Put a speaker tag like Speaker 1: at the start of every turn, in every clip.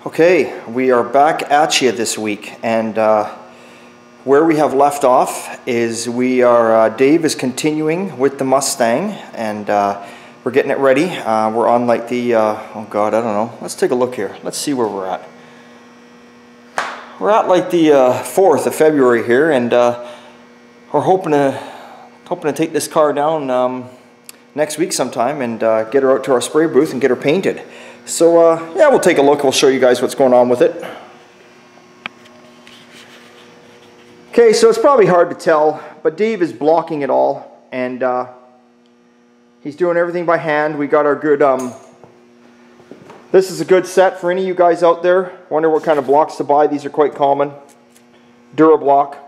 Speaker 1: Okay, we are back at you this week, and where we have left off is Dave is continuing with the Mustang, and we're getting it ready. We're on like the, oh god, I don't know, let's take a look here. Let's see where we're at. We're at like the 4th of February here, and we're hoping to take this car down next week sometime and get her out to our spray booth and get her painted. So yeah, we'll take a look. We'll show you guys what's going on with it. Okay, so it's probably hard to tell, but Dave is blocking it all, and he's doing everything by hand. We got our good, this is a good set for any of you guys out there. Wonder what kind of blocks to buy. These are quite common. Durablock.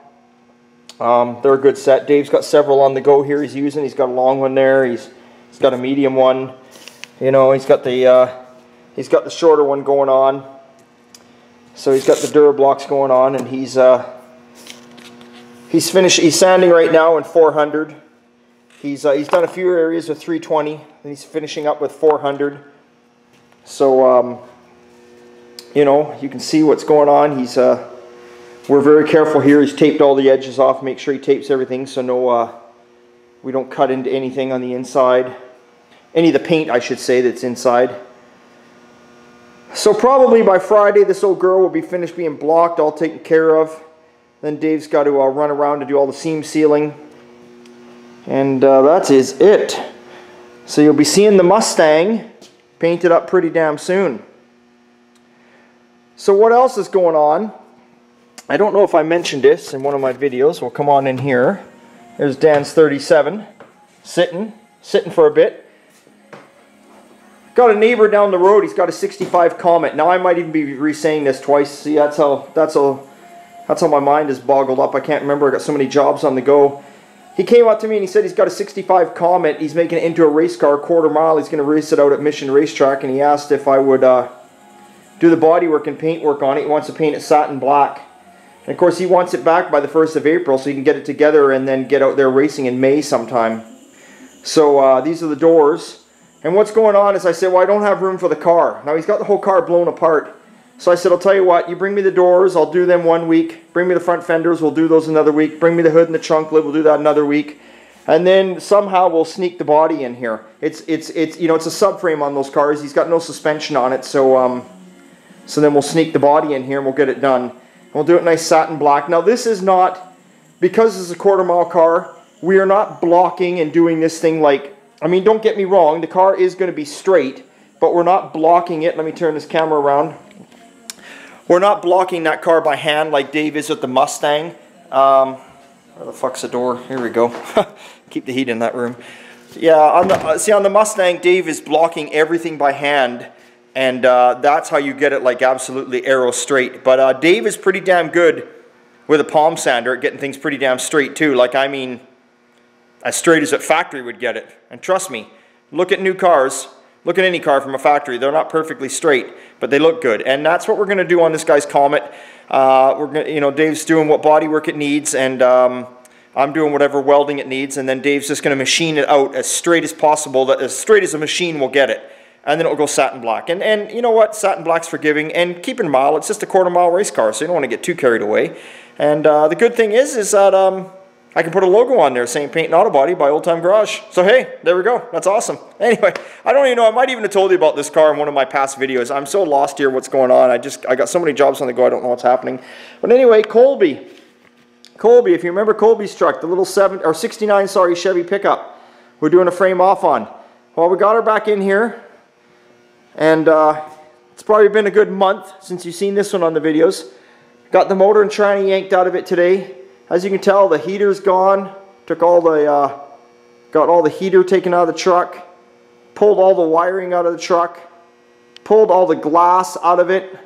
Speaker 1: They're a good set. Dave's got several on the go here he's using. He's got a long one there. He's got a medium one. You know, he's got the shorter one going on. So he's got the Durablocks going on, and he's sanding right now in 400. He's done a few areas with 320, and he's finishing up with 400. So you know, you can see what's going on. We're very careful here. He's taped all the edges off. Make sure he tapes everything so we don't cut into anything on the inside. Any of the paint, I should say, that's inside. So probably by Friday, this old girl will be finished being blocked, all taken care of. Then Dave's got to run around to do all the seam sealing. And that is it. So you'll be seeing the Mustang painted up pretty damn soon. So what else is going on? I don't know if I mentioned this in one of my videos. We'll come on in here. There's Dan's 37, sitting for a bit. Got a neighbor down the road. He's got a 65 Comet. Now I might even be re-saying this twice. See, that's how my mind is boggled up. I can't remember. I got so many jobs on the go. He came up to me and he said he's got a 65 Comet. He's making it into a race car, quarter mile. He's going to race it out at Mission Racetrack, and he asked if I would do the body work and paint work on it. He wants to paint it satin black. And of course, he wants it back by the 1st of April so he can get it together and then get out there racing in May sometime. So these are the doors. And what's going on is I said, well, I don't have room for the car. Now he's got the whole car blown apart. So I said, I'll tell you what, you bring me the doors, I'll do them one week. Bring me the front fenders, we'll do those another week. Bring me the hood and the trunk lid, we'll do that another week. And then somehow we'll sneak the body in here. It's you know, it's a subframe on those cars. He's got no suspension on it, so then we'll sneak the body in here and we'll get it done. We'll do it nice satin black. Now this is not, because this is a quarter mile car, we are not blocking and doing this thing like, I mean, don't get me wrong, the car is going to be straight, but we're not blocking it. Let me turn this camera around. We're not blocking that car by hand like Dave is with the Mustang. Where the fuck's the door? Here we go. Keep the heat in that room. Yeah, on the Mustang, Dave is blocking everything by hand. And that's how you get it like absolutely arrow straight. But Dave is pretty damn good with a palm sander at getting things pretty damn straight too. Like, I mean, as straight as a factory would get it. And trust me, look at new cars. Look at any car from a factory. They're not perfectly straight, but they look good. And that's what we're going to do on this guy's Comet. You know, Dave's doing what body work it needs, and I'm doing whatever welding it needs. And then Dave's just going to machine it out as straight as possible, as straight as a machine will get it. And then it'll go satin black. And you know what? Satin black's forgiving. And keep in mind, it's just a quarter mile race car, so you don't want to get too carried away. And the good thing is that I can put a logo on there saying Paint and Auto Body by Old Time Garage. So hey, there we go. That's awesome. Anyway, I don't even know. I might even have told you about this car in one of my past videos. I'm so lost here what's going on. I got so many jobs on the go, I don't know what's happening. But anyway, Colby. Colby, if you remember Colby's truck, the little 69, sorry, Chevy pickup. We're doing a frame off on. Well, we got her back in here. And it's probably been a good month since you've seen this one on the videos. Got the motor and tranny yanked out of it today. As you can tell, the heater's gone. Took all the, got all the heater taken out of the truck. Pulled all the wiring out of the truck. Pulled all the glass out of it.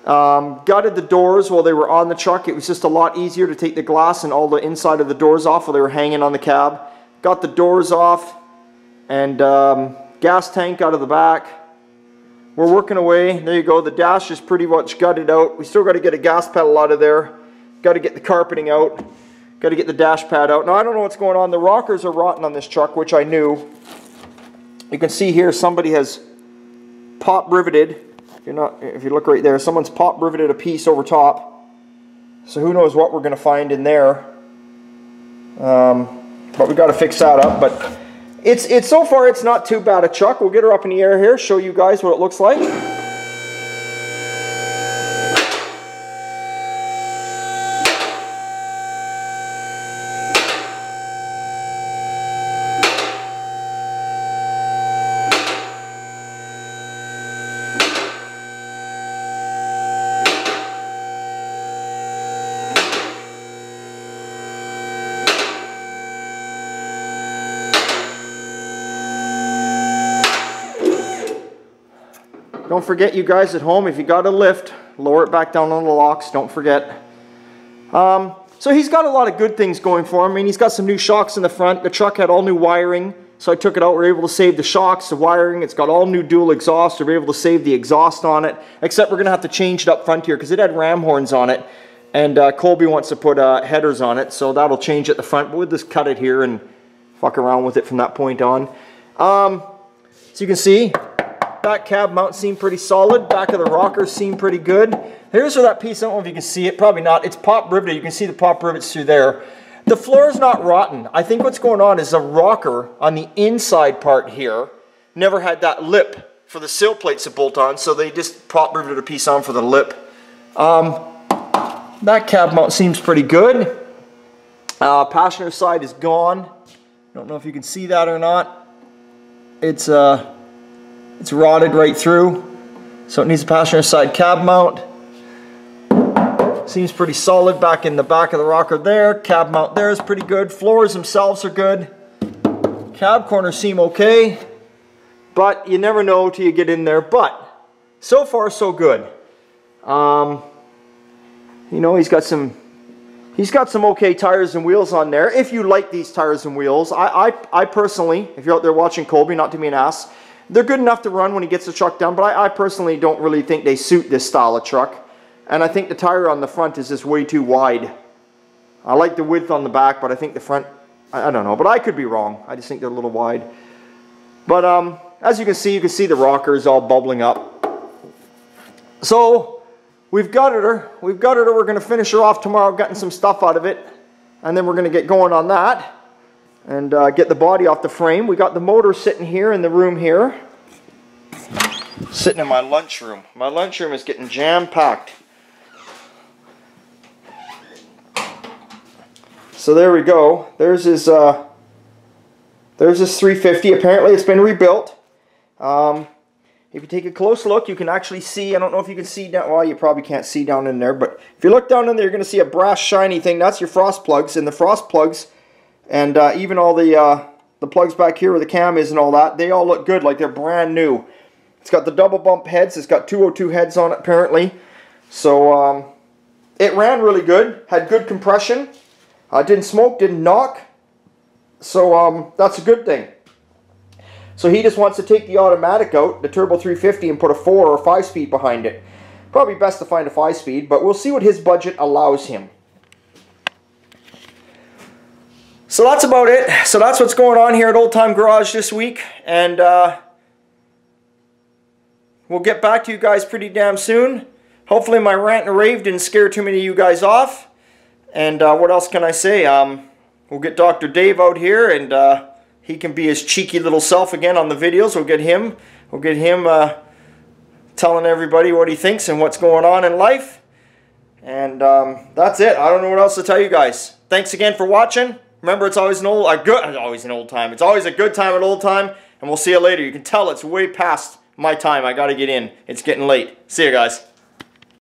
Speaker 1: Gutted the doors while they were on the truck. It was just a lot easier to take the glass and all the inside of the doors off while they were hanging on the cab. Got the doors off. And gas tank out of the back. We're working away. There you go. The dash is pretty much gutted out. We still got to get a gas pedal out of there. Got to get the carpeting out. Got to get the dash pad out. Now I don't know what's going on. The rockers are rotten on this truck, which I knew. You can see here somebody has pop riveted. if you look right there, someone's pop riveted a piece over top. So who knows what we're going to find in there. But we got to fix that up. But it's so far it's not too bad a truck. We'll get her up in the air here, show you guys what it looks like. Don't forget, you guys at home, if you got a lift, lower it back down on the locks, don't forget. So he's got a lot of good things going for him. I mean, he's got some new shocks in the front. The truck had all new wiring, so I took it out. We were able to save the shocks, the wiring. It's got all new dual exhaust. We were able to save the exhaust on it, except we're going to have to change it up front here because it had ram horns on it, and Colby wants to put headers on it, so that'll change at the front. But we'll just cut it here and fuck around with it from that point on. So you can see, back cab mount seemed pretty solid. Back of the rockers seemed pretty good. Here's where that piece, I don't know if you can see it, probably not. It's pop riveted. You can see the pop rivets through there. The floor is not rotten. I think what's going on is the rocker on the inside part here never had that lip for the sill plates to bolt on, so they just pop riveted a piece on for the lip. That cab mount seems pretty good. Passenger side is gone. Don't know if you can see that or not. It's rotted right through, so it needs a passenger side cab mount. Seems pretty solid back in the back of the rocker there. Cab mount there is pretty good. Floors themselves are good. Cab corners seem okay, but you never know till you get in there. But so far so good. You know, he's got some okay tires and wheels on there. If you like these tires and wheels, I personally, if you're out there watching Colby, not to be an ass, they're good enough to run when he gets the truck down, but I personally don't really think they suit this style of truck. And I think the tire on the front is just way too wide. I like the width on the back, but I think the front, I don't know, but I could be wrong. I just think they're a little wide. But as you can see the rockers all bubbling up. So we've gutted her. We're going to finish her off tomorrow, getting some stuff out of it. And then we're going to get going on that. And get the body off the frame. We got the motor sitting here in the room here. Sitting in my lunchroom. My lunchroom is getting jam-packed. So there we go. There's his 350. Apparently it's been rebuilt. If you take a close look, you can actually see, I don't know if you can see down, well, you probably can't see down in there, but if you look down in there, you're going to see a brass shiny thing. That's your frost plugs, and the frost plugs, and even all the plugs back here where the cam is and all that, they all look good, like they're brand new. It's got the double bump heads. It's got 202 heads on it, apparently. So it ran really good, had good compression. Didn't smoke, didn't knock. So that's a good thing. So he just wants to take the automatic out, the Turbo 350, and put a 4 or 5-speed behind it. Probably best to find a 5-speed, but we'll see what his budget allows him. So that's about it. So that's what's going on here at Old Time Garage this week. And we'll get back to you guys pretty damn soon. Hopefully my rant and rave didn't scare too many of you guys off. And what else can I say? We'll get Dr. Dave out here, and he can be his cheeky little self again on the videos. We'll get him telling everybody what he thinks and what's going on in life. And that's it. I don't know what else to tell you guys. Thanks again for watching. Remember, it's always always an old time. It's always a good time at Old Time, and we'll see you later. You can tell it's way past my time. I got to get in. It's getting late. See you guys.